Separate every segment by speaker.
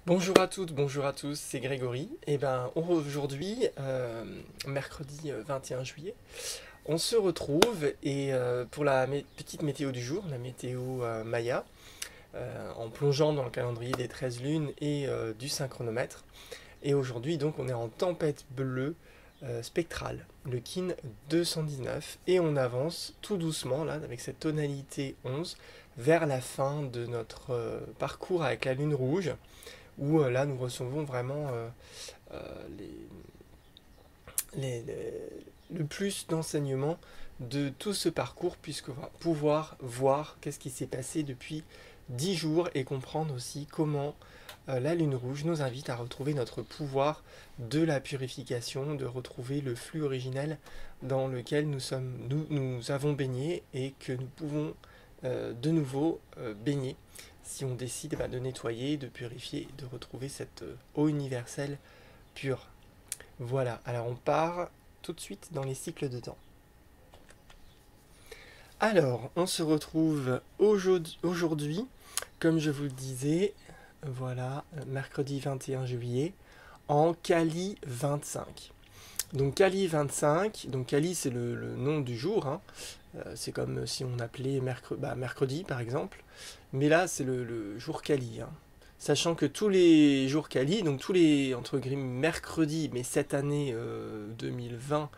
Speaker 1: Bonjour à toutes, bonjour à tous, c'est Grégory. Et ben aujourd'hui, mercredi 21 juillet, on se retrouve et pour la petite météo du jour, la météo Maya, en plongeant dans le calendrier des 13 lunes et du synchronomètre. Et aujourd'hui donc on est en tempête bleue spectrale, le Kin 219, et on avance tout doucement là avec cette tonalité 11 vers la fin de notre parcours avec la lune rouge où là nous recevons vraiment les, le plus d'enseignements de tout ce parcours, puisqu'on va pouvoir voir qu'est-ce qui s'est passé depuis 10 jours et comprendre aussi comment la lune rouge nous invite à retrouver notre pouvoir de la purification, de retrouver le flux originel dans lequel nous avons baigné et que nous pouvons de nouveau baigner si on décide de nettoyer, de purifier, de retrouver cette eau universelle pure. Voilà, alors on part tout de suite dans les cycles de temps. Alors, on se retrouve aujourd'hui, comme je vous le disais, voilà, mercredi 21 juillet, en Kali 25. Donc Kali 25, donc Kali c'est le nom du jour, hein. C'est comme si on appelait mercredi par exemple, mais là c'est le jour Kali, hein. Sachant que tous les jours Kali, donc tous les entre guillemets mercredis, mais cette année 2020,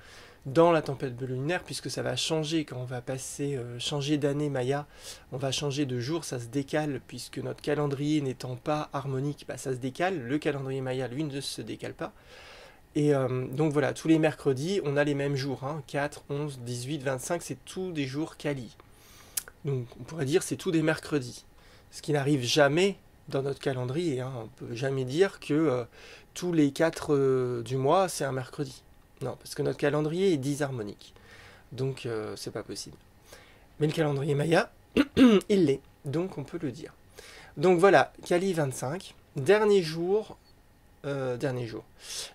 Speaker 1: dans la tempête bleue lunaire, puisque ça va changer quand on va passer, changer d'année Maya, on va changer de jour, ça se décale, puisque notre calendrier n'étant pas harmonique, ça se décale, le calendrier Maya lui ne se décale pas. Et donc voilà, tous les mercredis, on a les mêmes jours, hein, 4, 11, 18, 25, c'est tous des jours Kali. Donc on pourrait dire c'est tous des mercredis. Ce qui n'arrive jamais dans notre calendrier, hein. On ne peut jamais dire que tous les 4 du mois, c'est un mercredi. Non, parce que notre calendrier est disharmonique. Donc c'est pas possible. Mais le calendrier Maya, il l'est. Donc on peut le dire. Donc voilà, Kali 25, dernier jour,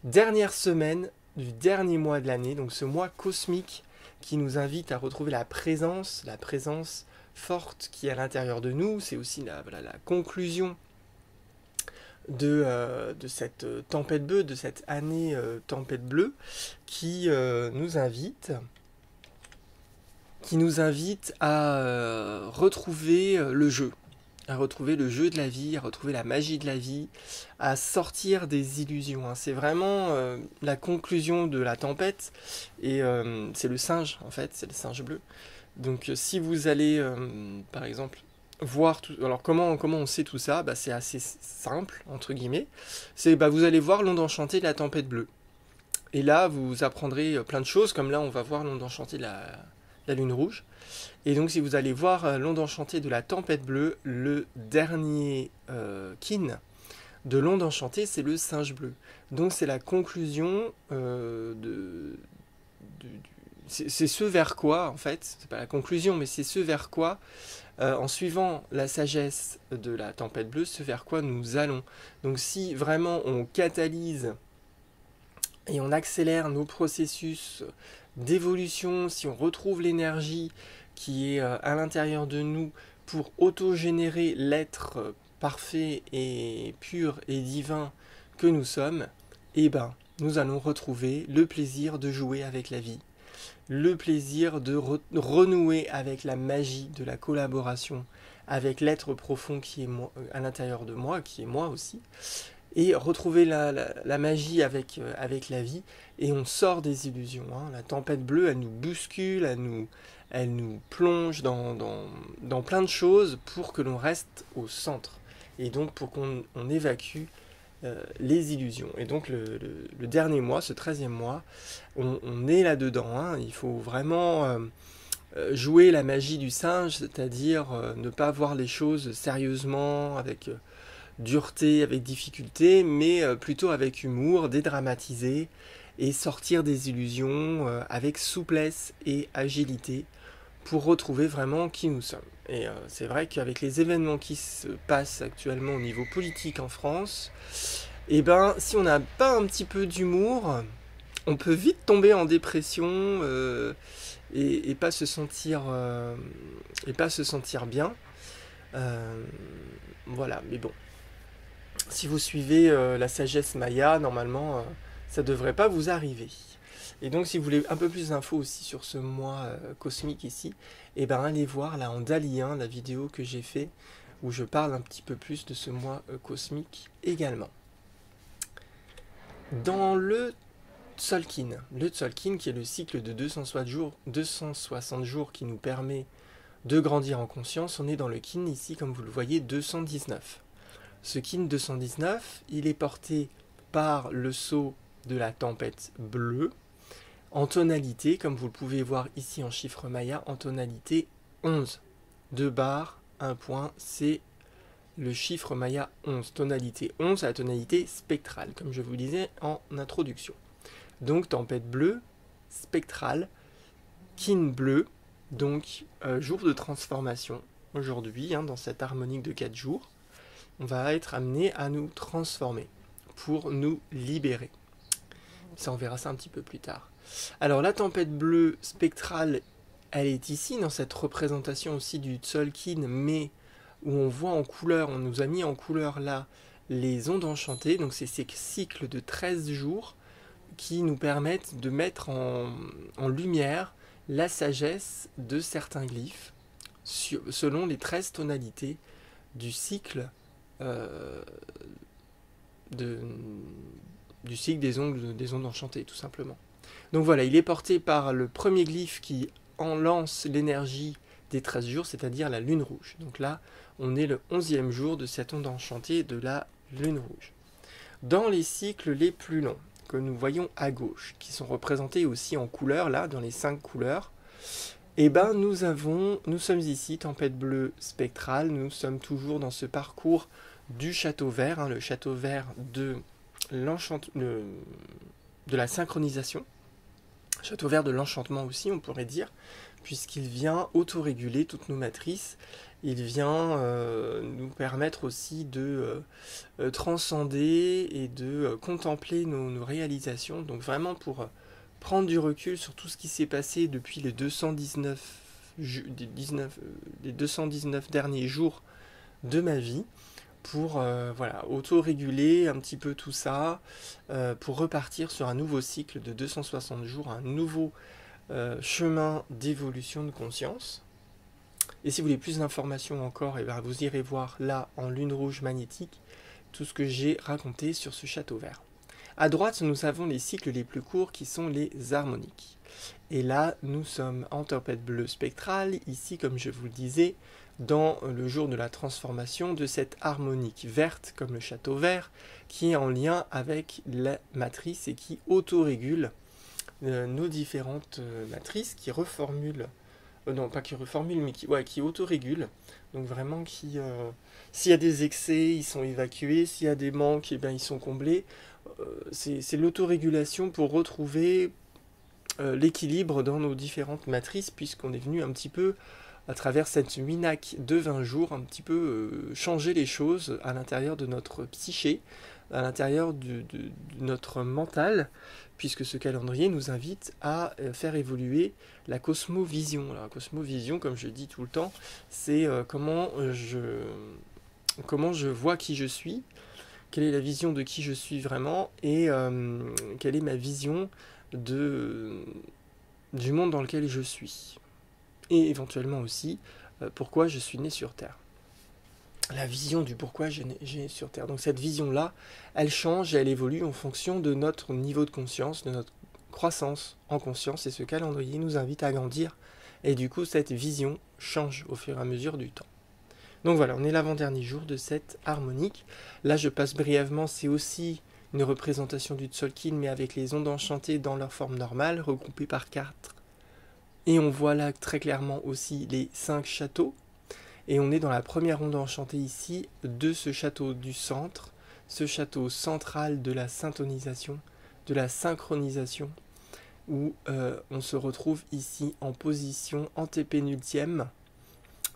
Speaker 1: dernière semaine du dernier mois de l'année, donc ce mois cosmique qui nous invite à retrouver la présence forte qui est à l'intérieur de nous. C'est aussi la conclusion de cette tempête bleue, de cette année tempête bleue qui nous invite à retrouver le jeu, à retrouver le jeu de la vie, à retrouver la magie de la vie, à sortir des illusions, hein. C'est vraiment la conclusion de la tempête, et c'est le singe en fait, c'est le singe bleu. Donc si vous allez par exemple voir tout, alors comment on sait tout ça, c'est assez simple entre guillemets. C'est vous allez voir l'onde enchantée de la tempête bleue. Et là vous apprendrez plein de choses, comme là on va voir l'onde enchantée de la lune rouge. Et donc si vous allez voir l'onde enchantée de la tempête bleue, le dernier kin de l'onde enchantée, c'est le singe bleu. Donc c'est la conclusion c'est ce vers quoi, en fait, c'est pas la conclusion, mais c'est ce vers quoi, en suivant la sagesse de la tempête bleue, ce vers quoi nous allons. Donc si vraiment on catalyse et on accélère nos processus d'évolution, si on retrouve l'énergie qui est à l'intérieur de nous pour auto-générer l'être parfait et pur et divin que nous sommes, eh ben, nous allons retrouver le plaisir de jouer avec la vie, le plaisir de renouer avec la magie de la collaboration avec l'être profond qui est moi, à l'intérieur de moi, qui est moi aussi, et retrouver la magie avec la vie, et on sort des illusions, hein. La tempête bleue, elle nous bouscule, elle nous plonge dans plein de choses pour que l'on reste au centre, et donc pour qu'on évacue les illusions. Et donc le dernier mois, ce 13e mois, on est là-dedans, hein. Il faut vraiment jouer la magie du singe, c'est-à-dire ne pas voir les choses sérieusement, avec dureté, avec difficulté, mais plutôt avec humour, dédramatiser et sortir des illusions avec souplesse et agilité pour retrouver vraiment qui nous sommes. Et c'est vrai qu'avec les événements qui se passent actuellement au niveau politique en France, et si on n'a pas un petit peu d'humour, on peut vite tomber en dépression et pas se sentir bien. Voilà, mais bon. Si vous suivez la sagesse Maya, normalement, ça ne devrait pas vous arriver. Et donc, si vous voulez un peu plus d'infos aussi sur ce mois cosmique ici, eh ben, allez voir là en DALI 1 la vidéo que j'ai fait où je parle un petit peu plus de ce mois cosmique également. Dans le Tzolk'in qui est le cycle de 260 jours qui nous permet de grandir en conscience, on est dans le kin ici, comme vous le voyez, 219. Ce kin 219, il est porté par le sceau de la tempête bleue, en tonalité, comme vous le pouvez voir ici en chiffre maya, en tonalité 11. 2 barres, 1 point, c'est le chiffre maya 11. Tonalité 11, la tonalité spectrale, comme je vous disais en introduction. Donc tempête bleue, spectrale, kin bleu, donc jour de transformation. Aujourd'hui, dans cette harmonique de 4 jours, on va être amené à nous transformer pour nous libérer. Ça, on verra ça un petit peu plus tard. Alors la tempête bleue spectrale, elle est ici dans cette représentation aussi du Tzolk'in, mais où on voit en couleur, on nous a mis en couleur là les ondes enchantées, donc c'est ces cycles de 13 jours qui nous permettent de mettre en lumière la sagesse de certains glyphes selon les 13 tonalités du cycle du cycle des ondes enchantées, tout simplement. Donc voilà, il est porté par le premier glyphe qui en lance l'énergie des 13 jours, c'est-à-dire la lune rouge. Donc là, on est le 11e jour de cette onde enchantée de la lune rouge. Dans les cycles les plus longs, que nous voyons à gauche, qui sont représentés aussi en couleurs, là, dans les 5 couleurs, eh ben nous sommes ici, tempête bleue spectrale, nous sommes toujours dans ce parcours du château vert, le château vert de la synchronisation, château vert de l'enchantement aussi, on pourrait dire, puisqu'il vient autoréguler toutes nos matrices, il vient nous permettre aussi de transcender et de contempler nos réalisations, donc vraiment pour prendre du recul sur tout ce qui s'est passé depuis les 219 derniers jours de ma vie, pour auto-réguler un petit peu tout ça, pour repartir sur un nouveau cycle de 260 jours, un nouveau chemin d'évolution de conscience. Et si vous voulez plus d'informations encore, vous irez voir là en lune rouge magnétique tout ce que j'ai raconté sur ce château vert. À droite, nous avons les cycles les plus courts qui sont les harmoniques. Et là, nous sommes en tempête bleue spectrale, ici comme je vous le disais, dans le jour de la transformation de cette harmonique verte, comme le château vert, qui est en lien avec la matrice et qui autorégule nos différentes matrices, qui reformulent, non pas qui reformulent, mais qui autorégulent. Donc vraiment, s'il y a des excès, ils sont évacués, s'il y a des manques, ils sont comblés. C'est l'autorégulation pour retrouver l'équilibre dans nos différentes matrices, puisqu'on est venu un petit peu, à travers cette minac de 20 jours, un petit peu changer les choses à l'intérieur de notre psyché, à l'intérieur de notre mental, puisque ce calendrier nous invite à faire évoluer la cosmovision. Alors, la cosmovision, comme je dis tout le temps, c'est comment je vois qui je suis, quelle est la vision de qui je suis vraiment, et quelle est ma vision du monde dans lequel je suis. Et éventuellement aussi, pourquoi je suis né sur Terre. La vision du pourquoi j'ai né sur Terre. Donc cette vision-là, elle change et elle évolue en fonction de notre niveau de conscience, de notre croissance en conscience, et ce calendrier nous invite à grandir, et du coup cette vision change au fur et à mesure du temps. Donc voilà, on est l'avant-dernier jour de cette harmonique. Là je passe brièvement, c'est aussi une représentation du Tzolk'in, mais avec les ondes enchantées dans leur forme normale, regroupées par 4. Et on voit là très clairement aussi les 5 châteaux. Et on est dans la première onde enchantée ici de ce château du centre, ce château central de la syntonisation, de la synchronisation, où on se retrouve ici en position antépénultième.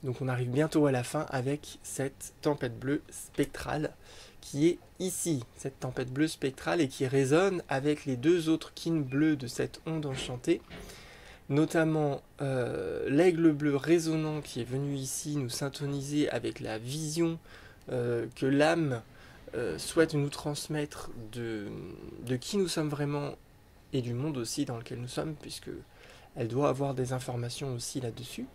Speaker 1: Donc on arrive bientôt à la fin avec cette tempête bleue spectrale qui est ici, cette tempête bleue spectrale, et qui résonne avec les 2 autres kins bleus de cette onde enchantée, notamment l'aigle bleu résonnant qui est venu ici nous syntoniser avec la vision que l'âme souhaite nous transmettre de qui nous sommes vraiment et du monde aussi dans lequel nous sommes, puisque elle doit avoir des informations aussi là-dessus.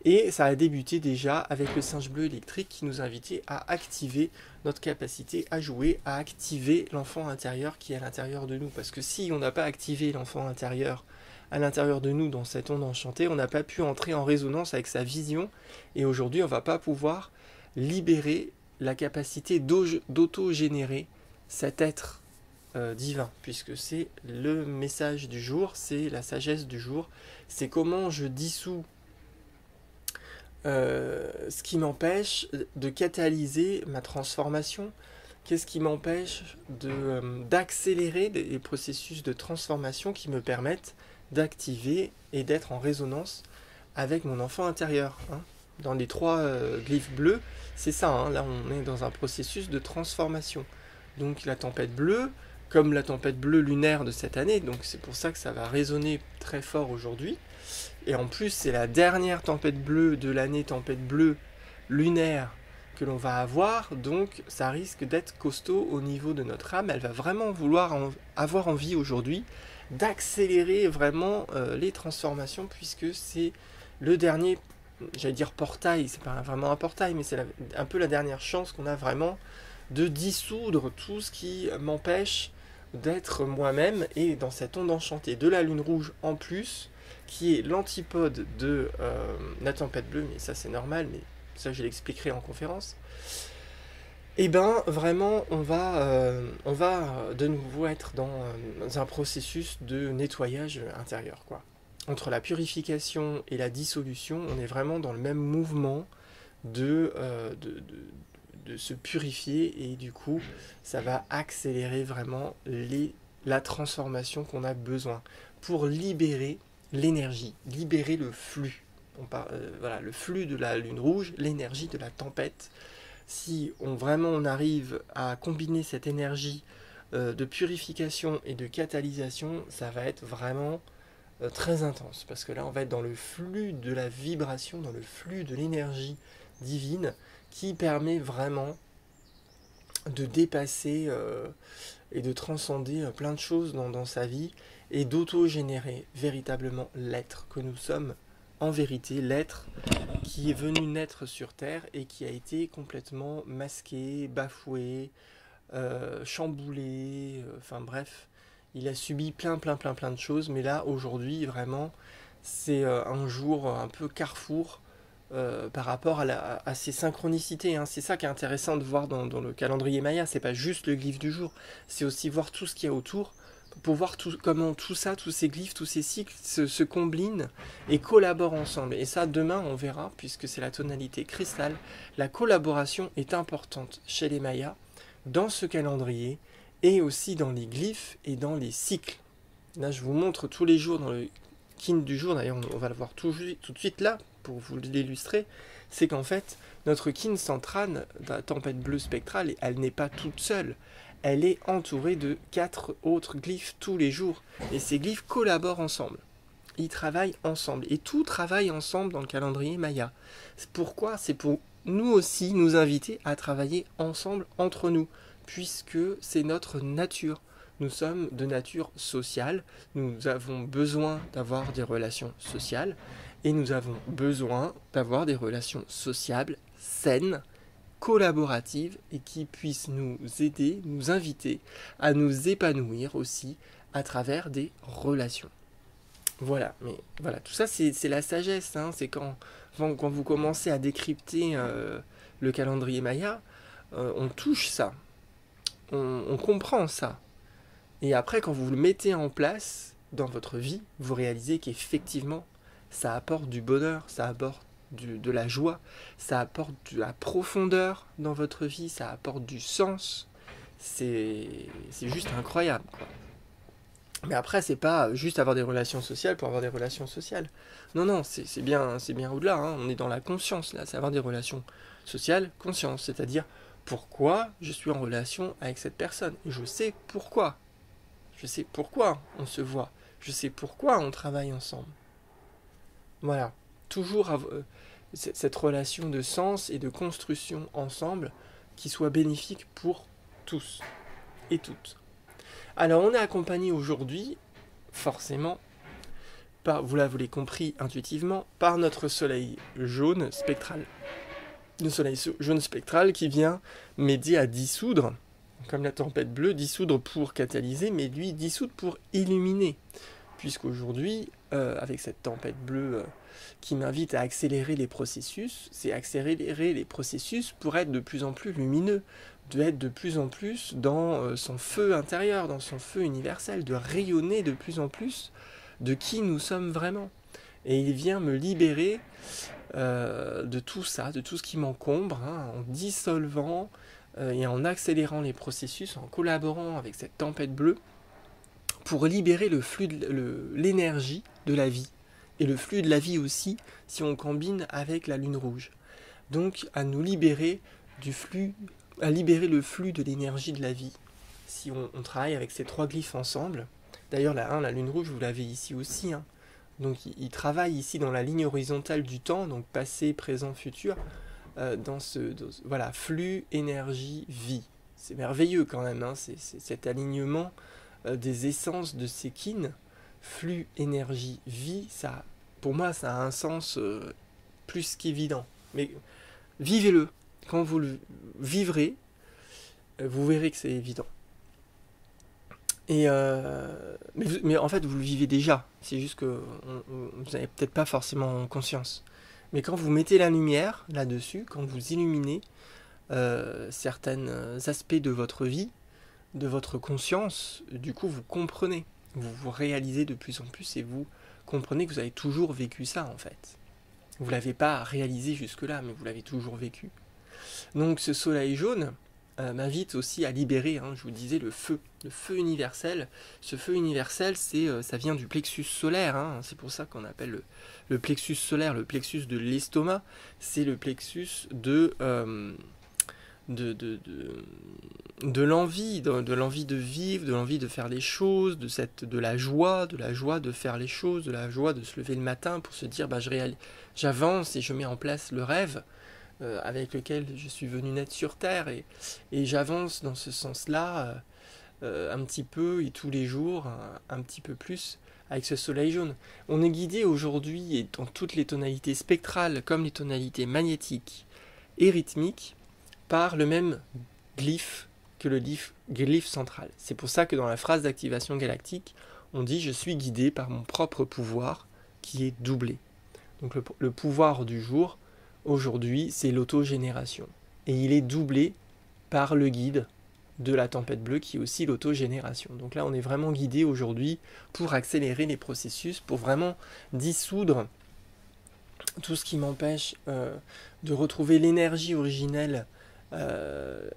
Speaker 1: Et ça a débuté déjà avec le singe bleu électrique qui nous invitait à activer notre capacité à jouer, à activer l'enfant intérieur qui est à l'intérieur de nous. Parce que si on n'a pas activé l'enfant intérieur à l'intérieur de nous dans cette onde enchantée, on n'a pas pu entrer en résonance avec sa vision. Et aujourd'hui, on ne va pas pouvoir libérer la capacité d'auto-générer cet être divin, puisque c'est le message du jour, c'est la sagesse du jour, c'est comment je dissous ce qui m'empêche de catalyser ma transformation, qu'est-ce qui m'empêche d'accélérer des processus de transformation qui me permettent d'activer et d'être en résonance avec mon enfant intérieur. Hein. Dans les 3 glyphes bleus, c'est ça, hein, là on est dans un processus de transformation. Donc la tempête bleue, comme la tempête bleue lunaire de cette année, donc c'est pour ça que ça va résonner très fort aujourd'hui. Et en plus, c'est la dernière tempête bleue de l'année, tempête bleue lunaire que l'on va avoir, donc ça risque d'être costaud au niveau de notre âme. Elle va vraiment vouloir avoir envie aujourd'hui d'accélérer vraiment les transformations, puisque c'est le dernier, j'allais dire portail, c'est pas vraiment un portail, mais c'est un peu la dernière chance qu'on a vraiment de dissoudre tout ce qui m'empêche d'être moi-même, et dans cette onde enchantée de la lune rouge en plus, qui est l'antipode de la tempête bleue, mais ça c'est normal, mais ça je l'expliquerai en conférence, et ben vraiment on va de nouveau être dans un processus de nettoyage intérieur, quoi. Entre la purification et la dissolution, on est vraiment dans le même mouvement de se purifier, et du coup ça va accélérer vraiment la transformation qu'on a besoin pour libérer l'énergie, libérer le flux. Voilà, le flux de la lune rouge, l'énergie de la tempête. Si vraiment on arrive à combiner cette énergie de purification et de catalysation, ça va être vraiment très intense, parce que là on va être dans le flux de la vibration, dans le flux de l'énergie divine, qui permet vraiment de dépasser et de transcender plein de choses dans sa vie, et d'auto-générer véritablement l'être que nous sommes en vérité, l'être qui est venu naître sur Terre et qui a été complètement masqué, bafoué, chamboulé, enfin bref, il a subi plein de choses, mais là aujourd'hui vraiment c'est un jour un peu carrefour par rapport à ces synchronicités, hein. C'est ça qui est intéressant de voir dans le calendrier Maya, c'est pas juste le glyphe du jour, c'est aussi voir tout ce qu'il y a autour, pour voir comment tout ça, tous ces glyphes, tous ces cycles se combinent et collaborent ensemble. Et ça, demain, on verra, puisque c'est la tonalité cristal, la collaboration est importante chez les Mayas, dans ce calendrier, et aussi dans les glyphes et dans les cycles. Là, je vous montre tous les jours dans le kin du jour, d'ailleurs on va le voir tout de suite là, pour vous l'illustrer, c'est qu'en fait, notre kin centrale, la tempête bleue spectrale, elle n'est pas toute seule. Elle est entourée de 4 autres glyphes tous les jours. Et ces glyphes collaborent ensemble. Ils travaillent ensemble. Et tout travaille ensemble dans le calendrier Maya. Pourquoi ? C'est pour nous aussi nous inviter à travailler ensemble entre nous, puisque c'est notre nature. Nous sommes de nature sociale. Nous avons besoin d'avoir des relations sociales. Et nous avons besoin d'avoir des relations sociables, saines, collaboratives, et qui puissent nous aider, nous inviter à nous épanouir aussi à travers des relations. Voilà, mais voilà, tout ça c'est la sagesse, hein. C'est quand vous commencez à décrypter le calendrier Maya, on touche ça, on comprend ça. Et après, quand vous le mettez en place dans votre vie, vous réalisez qu'effectivement, ça apporte du bonheur, ça apporte de la joie, ça apporte de la profondeur dans votre vie, ça apporte du sens. C'est juste incroyable, quoi. Mais après, c'est pas juste avoir des relations sociales pour avoir des relations sociales. Non, non, c'est bien au-delà, hein. On est dans la conscience, là. C'est avoir des relations sociales, conscience. C'est-à-dire, pourquoi je suis en relation avec cette personne. Et je sais pourquoi. Je sais pourquoi on se voit. Je sais pourquoi on travaille ensemble. Voilà. Toujours cette relation de sens et de construction ensemble qui soit bénéfique pour tous et toutes. Alors on est accompagné aujourd'hui, forcément, vous l'avez compris intuitivement, par notre soleil jaune spectral. Le soleil jaune spectral qui vient m'aider à dissoudre, comme la tempête bleue, dissoudre pour catalyser, mais lui dissoudre pour illuminer. Puisqu'aujourd'hui, avec cette tempête bleue qui m'invite à accélérer les processus, c'est accélérer les processus pour être de plus en plus lumineux, d'être de plus en plus dans son feu intérieur, dans son feu universel, de rayonner de plus en plus de qui nous sommes vraiment. Et il vient me libérer de tout ça, de tout ce qui m'encombre, en dissolvant et en accélérant les processus, en collaborant avec cette tempête bleue, pour libérer le flux l'énergie de la vie, et le flux de la vie aussi, si on combine avec la lune rouge. Donc à nous libérer du flux, à libérer le flux de l'énergie de la vie, si on travaille avec ces 3 glyphes ensemble. D'ailleurs la lune rouge, vous l'avez ici aussi, donc il travaille ici dans la ligne horizontale du temps, donc passé, présent, futur, dans voilà, flux, énergie, vie. C'est merveilleux quand même, c'est cet alignement des essences de ces kin, flux, énergie, vie, ça, pour moi ça a un sens plus qu'évident. Mais vivez-le, quand vous le vivrez, vous verrez que c'est évident. Et mais en fait vous le vivez déjà, c'est juste que vous n'avez peut-être pas forcément conscience. Mais quand vous mettez la lumière là-dessus, quand vous illuminez certains aspects de votre vie, de votre conscience, du coup vous comprenez, vous réalisez de plus en plus et vous comprenez que vous avez toujours vécu ça en fait. Vous ne l'avez pas réalisé jusque-là, mais vous l'avez toujours vécu. Donc ce soleil jaune m'invite aussi à libérer, je vous disais, le feu universel. Ce feu universel, ça vient du plexus solaire, c'est pour ça qu'on appelle le plexus solaire, le plexus de l'estomac, c'est le plexus de l'envie, de l'envie de vivre, de l'envie de faire les choses, de la joie de faire les choses, de la joie de se lever le matin pour se dire j'avance et je mets en place le rêve avec lequel je suis venu naître sur Terre et j'avance dans ce sens-là un petit peu et tous les jours un petit peu plus avec ce soleil jaune. On est guidé aujourd'hui et dans toutes les tonalités spectrales comme les tonalités magnétiques et rythmiques par le même glyphe que le glyphe central. C'est pour ça que dans la phrase d'activation galactique, on dit « je suis guidé par mon propre pouvoir qui est doublé ». Donc le pouvoir du jour, aujourd'hui, c'est l'autogénération. Et il est doublé par le guide de la tempête bleue qui est aussi l'autogénération. Donc là, on est vraiment guidé aujourd'hui pour accélérer les processus, pour vraiment dissoudre tout ce qui m'empêche de retrouver l'énergie originelle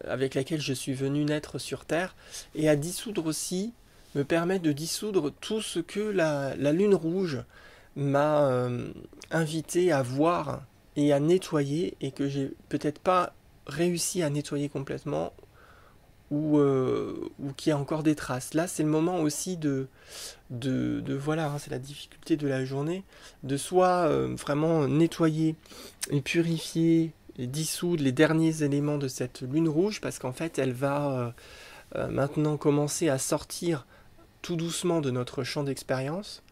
Speaker 1: avec laquelle je suis venu naître sur Terre, et à dissoudre aussi, me permet de dissoudre tout ce que la lune rouge m'a invité à voir et à nettoyer, et que j'ai peut-être pas réussi à nettoyer complètement, ou qu'il y a encore des traces. Là, c'est le moment aussi de voilà, c'est la difficulté de la journée, de soit vraiment nettoyer et purifier et dissoudre les derniers éléments de cette lune rouge, parce qu'en fait, elle va maintenant commencer à sortir tout doucement de notre champ d'expérience.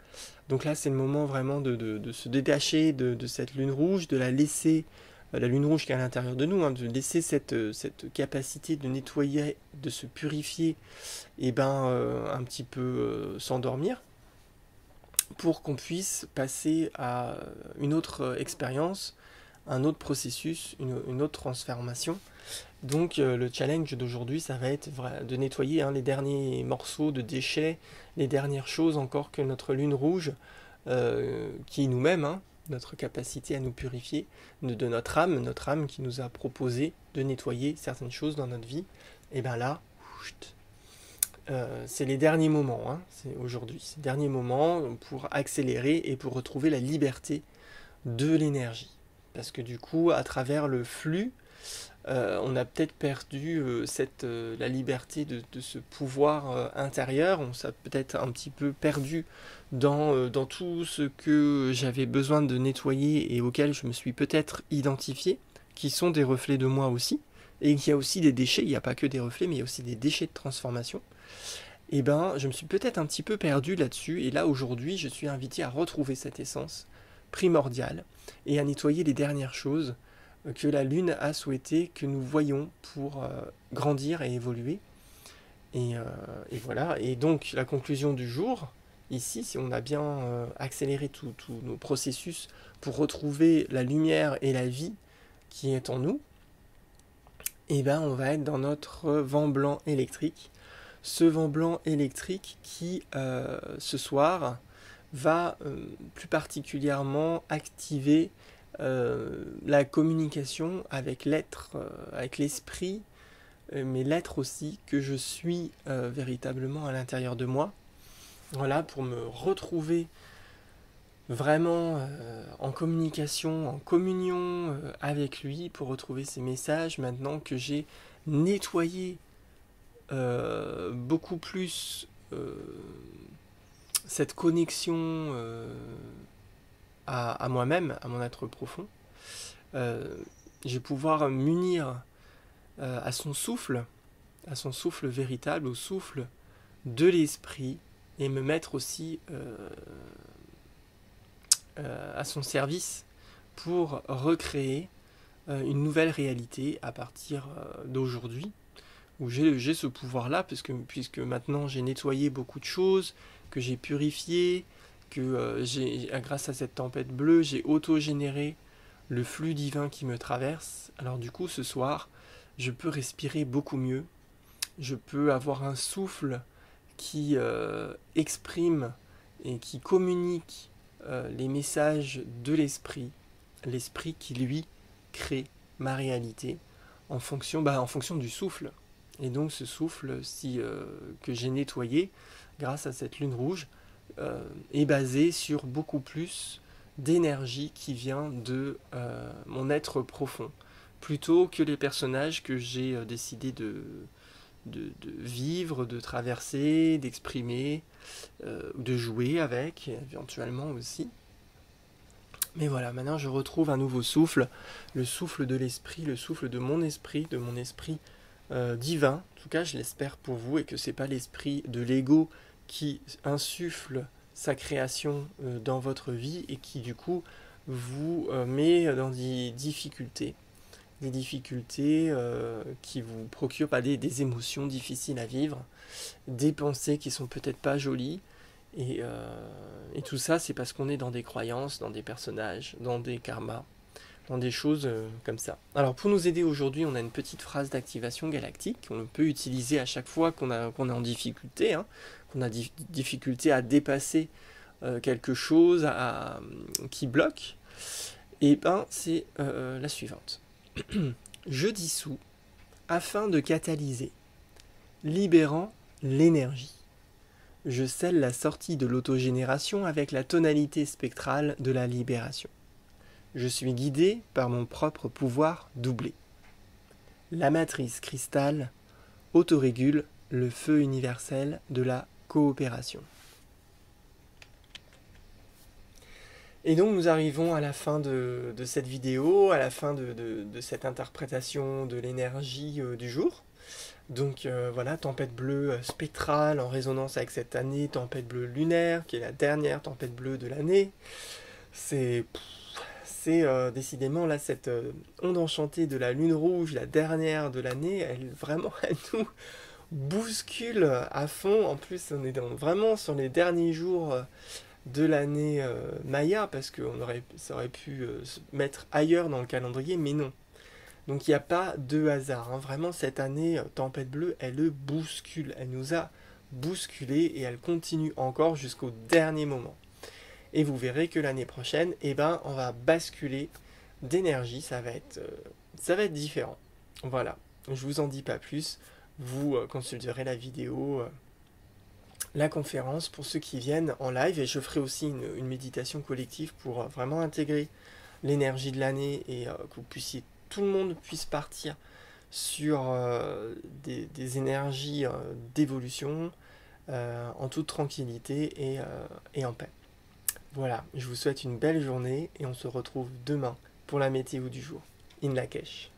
Speaker 1: Donc là, c'est le moment vraiment de se détacher de cette lune rouge, de la laisser, la lune rouge qui est à l'intérieur de nous, de laisser cette capacité de nettoyer, de se purifier, et un petit peu s'endormir, pour qu'on puisse passer à une autre expérience, un autre processus, une autre transformation. Donc le challenge d'aujourd'hui, ça va être de nettoyer les derniers morceaux de déchets, les dernières choses encore que notre lune rouge, qui est nous-mêmes, notre capacité à nous purifier, de notre âme qui nous a proposé de nettoyer certaines choses dans notre vie. Et bien là, c'est les derniers moments, c'est aujourd'hui, c'est les derniers moments pour accélérer et pour retrouver la liberté de l'énergie. Parce que du coup, à travers le flux, on a peut-être perdu la liberté de ce pouvoir intérieur. On s'est peut-être un petit peu perdu dans tout ce que j'avais besoin de nettoyer et auquel je me suis peut-être identifié, qui sont des reflets de moi aussi, et qu'il y a aussi des déchets, il n'y a pas que des reflets, mais il y a aussi des déchets de transformation, et ben je me suis peut-être un petit peu perdu là-dessus, et là aujourd'hui je suis invité à retrouver cette essence primordiale, et à nettoyer les dernières choses que la Lune a souhaité que nous voyions pour grandir et évoluer. Et voilà, et donc la conclusion du jour, ici, si on a bien accéléré tous nos processus pour retrouver la lumière et la vie qui est en nous, et ben on va être dans notre vent blanc électrique. Ce vent blanc électrique qui, ce soir, va plus particulièrement activer la communication avec l'être, avec l'esprit, mais l'être aussi que je suis véritablement à l'intérieur de moi. Voilà, pour me retrouver vraiment en communication, en communion avec lui, pour retrouver ces messages maintenant que j'ai nettoyé beaucoup plus cette connexion à moi-même, à mon être profond. Je vais pouvoir m'unir à son souffle véritable, au souffle de l'esprit, et me mettre aussi à son service pour recréer une nouvelle réalité à partir d'aujourd'hui, où j'ai ce pouvoir-là, puisque maintenant j'ai nettoyé beaucoup de choses, que j'ai purifié, que grâce à cette tempête bleue, j'ai auto-généré le flux divin qui me traverse. Alors du coup, ce soir, je peux respirer beaucoup mieux, je peux avoir un souffle qui exprime et qui communique les messages de l'esprit qui lui crée ma réalité en fonction du souffle. Et donc ce souffle que j'ai nettoyé grâce à cette lune rouge est basé sur beaucoup plus d'énergie qui vient de mon être profond, plutôt que les personnages que j'ai décidé de vivre, de traverser, d'exprimer, de jouer avec, éventuellement aussi. Mais voilà, maintenant je retrouve un nouveau souffle, le souffle de l'esprit, le souffle de mon esprit divin. En tout cas, je l'espère pour vous, et que c'est pas l'esprit de l'ego qui insuffle sa création dans votre vie et qui du coup vous met dans des difficultés qui vous procurent des émotions difficiles à vivre, des pensées qui sont peut-être pas jolies, et tout ça c'est parce qu'on est dans des croyances, dans des personnages, dans des karmas, dans des choses comme ça. Alors pour nous aider aujourd'hui, on a une petite phrase d'activation galactique qu'on peut utiliser à chaque fois qu'on est en difficulté, qu'on a difficulté à dépasser quelque chose qui bloque. Et ben c'est la suivante. Je dissous afin de catalyser, libérant l'énergie. Je scelle la sortie de l'autogénération avec la tonalité spectrale de la libération. Je suis guidé par mon propre pouvoir doublé. La matrice cristal autorégule le feu universel de la coopération. Et donc nous arrivons à la fin de cette vidéo, à la fin de cette interprétation de l'énergie du jour. Donc voilà, tempête bleue spectrale en résonance avec cette année, tempête bleue lunaire, qui est la dernière tempête bleue de l'année. C'est décidément là cette onde enchantée de la lune rouge, la dernière de l'année, elle nous bouscule à fond. En plus, on est vraiment sur les derniers jours de l'année Maya, parce que ça aurait pu se mettre ailleurs dans le calendrier, mais non. Donc il n'y a pas de hasard. Vraiment, cette année, tempête bleue, elle le bouscule. Elle nous a bousculé et elle continue encore jusqu'au dernier moment. Et vous verrez que l'année prochaine, on va basculer d'énergie. Ça va être différent. Voilà. Je vous en dis pas plus. Vous consulterez la vidéo, la conférence pour ceux qui viennent en live, et je ferai aussi une méditation collective pour vraiment intégrer l'énergie de l'année et que tout le monde puisse partir sur des énergies d'évolution en toute tranquillité et en paix. Voilà, je vous souhaite une belle journée et on se retrouve demain pour la météo du jour. In Lakesh.